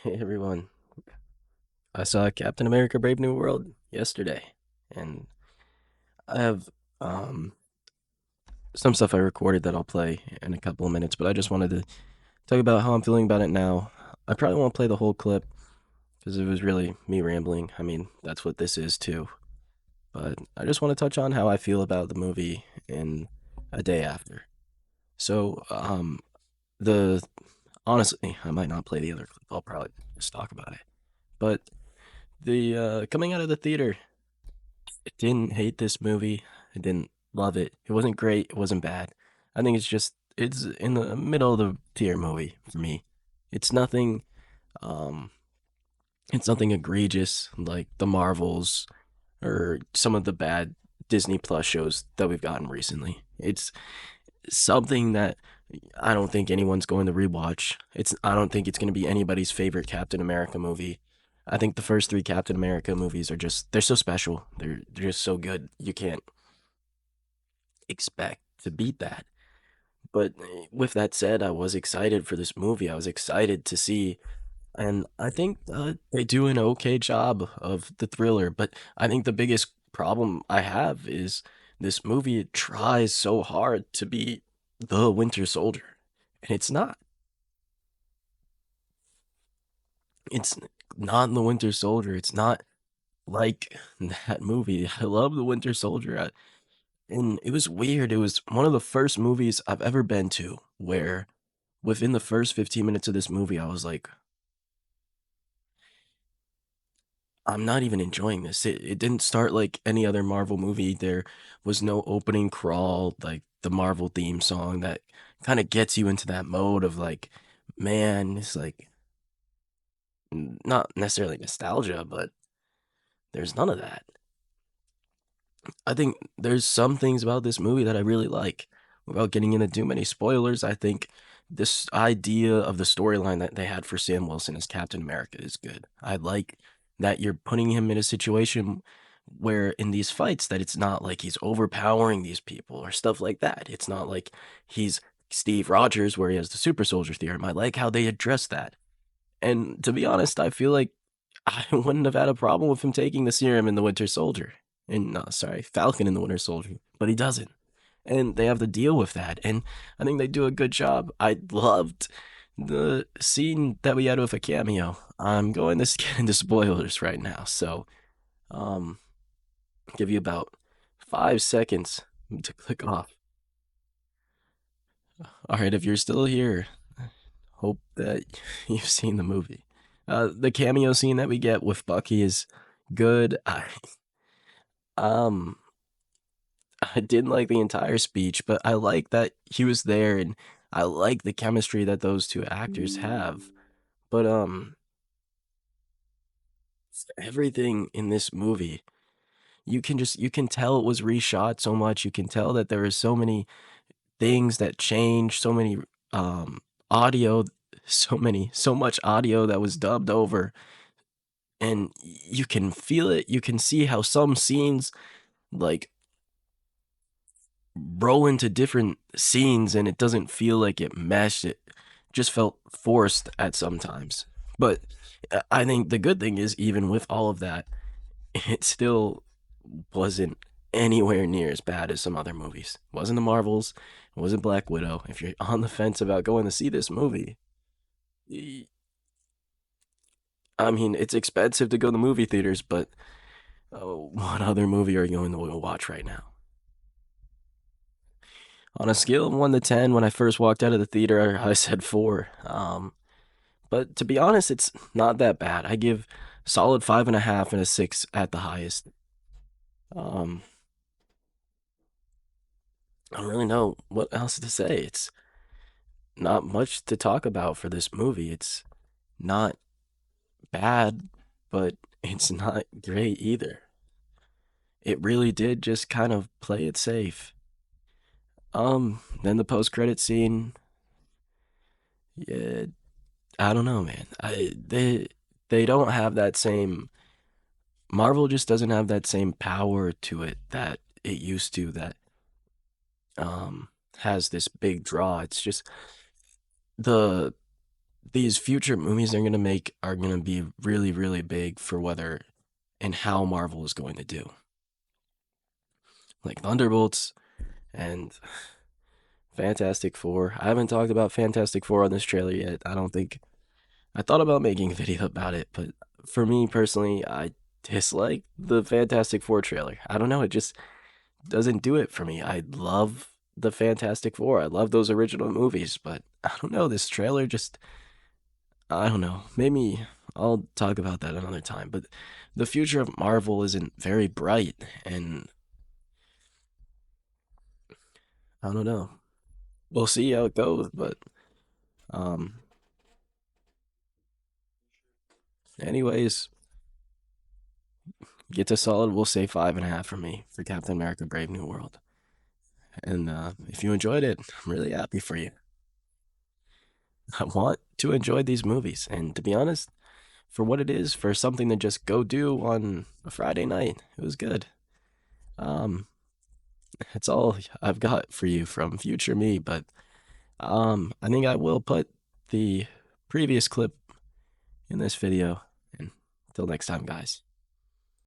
Hey everyone, I saw Captain America Brave New World yesterday, and I have um, some stuff I recorded that I'll play in a couple of minutes, but I just wanted to talk about how I'm feeling about it now. I probably won't play the whole clip because it was really me rambling. I mean, that's what this is too, but I just want to touch on how I feel about the movie in a day after. So, the honestly, I might not play the other clip, I'll probably just talk about it. But the coming out of the theater, I didn't hate this movie. I didn't love it. It wasn't great. It wasn't bad. I think it's in the middle of the tier movie for me. It's nothing um it's nothing egregious like the Marvels or some of the bad Disney Plus shows that we've gotten recently. It's something that I don't think anyone's going to rewatch. I don't think it's going to be anybody's favorite Captain America movie. I think the first three Captain America movies are just they're so special. They're just so good. You can't expect to beat that. But with that said, I was excited for this movie. I was excited to see, and I think they do an okay job of the thriller. But I think the biggest problem I have is this movie tries so hard to be the Winter Soldier, and it's not. It's not the Winter Soldier. It's not like that movie. I love the Winter Soldier. And it was weird. It was one of the first movies I've ever been to where within the first 15 minutes of this movie, I was like, I'm not even enjoying this. It didn't start like any other Marvel movie. There was no opening crawl, like the Marvel theme song that kind of gets you into that mode of like, man, it's like not necessarily nostalgia, but there's none of that. I think there's some things about this movie that I really like. Without getting into too many spoilers, I think this idea of the storyline that they had for Sam Wilson as Captain America is good. I like that you're putting him in a situation where in these fights that it's not like he's overpowering these people or stuff like that. It's not like he's Steve Rogers where he has the super soldier theorem. I like how they address that. And to be honest, I feel like I wouldn't have had a problem with him taking the serum in the Winter Soldier. And no, sorry, Falcon in the Winter Soldier, but he doesn't. And they have to deal with that. And I think they do a good job. I loved the scene that we had with a cameo. I'm going to get into spoilers right now, so um, give you about 5 seconds to click off. All right, if you're still here, hope that you've seen the movie. The cameo scene that we get with Bucky is good. Um I didn't like the entire speech, but I like that he was there and I like the chemistry that those two actors have. But everything in this movie, you can tell it was reshot so much. You can tell that there were so many things that changed, so many audio, so much audio that was dubbed over and you can feel it. You can see how some scenes like roll into different scenes and it doesn't feel like it meshed. It just felt forced at some times. But I think the good thing is, even with all of that, it still wasn't anywhere near as bad as some other movies. It wasn't the Marvels, it wasn't Black Widow. If you're on the fence about going to see this movie, I mean, it's expensive to go to movie theaters, but what other movie are you going to watch right now? On a scale of 1 to 10, when I first walked out of the theater, I said 4. But to be honest, it's not that bad. I give solid 5.5 and a 6 at the highest. Um, I don't really know what else to say. It's not much to talk about for this movie. It's not bad, but it's not great either. It really did just kind of play it safe. Then the post-credit scene, yeah, I don't know, man. They don't have that same Marvel just doesn't have that same power to it that it used to that has this big draw. It's just the these future movies they're gonna make are gonna be really, really big for whether and how Marvel is going to do. Like Thunderbolts and Fantastic Four. I haven't talked about Fantastic Four on this trailer yet. I don't think I thought about making a video about it, but for me personally, I dislike the Fantastic Four trailer. I don't know, it just doesn't do it for me. I love the Fantastic Four. I love those original movies, but I don't know, this trailer just I don't know. Maybe I'll talk about that another time, but the future of Marvel isn't very bright and I don't know. We'll see how it goes, but um anyways, get to solid, we'll say 5.5 for me for Captain America Brave New World. And if you enjoyed it, I'm really happy for you. I want to enjoy these movies. And to be honest, for what it is, for something to just go do on a Friday night, it was good. Um, that's all I've got for you from future me. But I think I will put the previous clip in this video. And until next time, guys.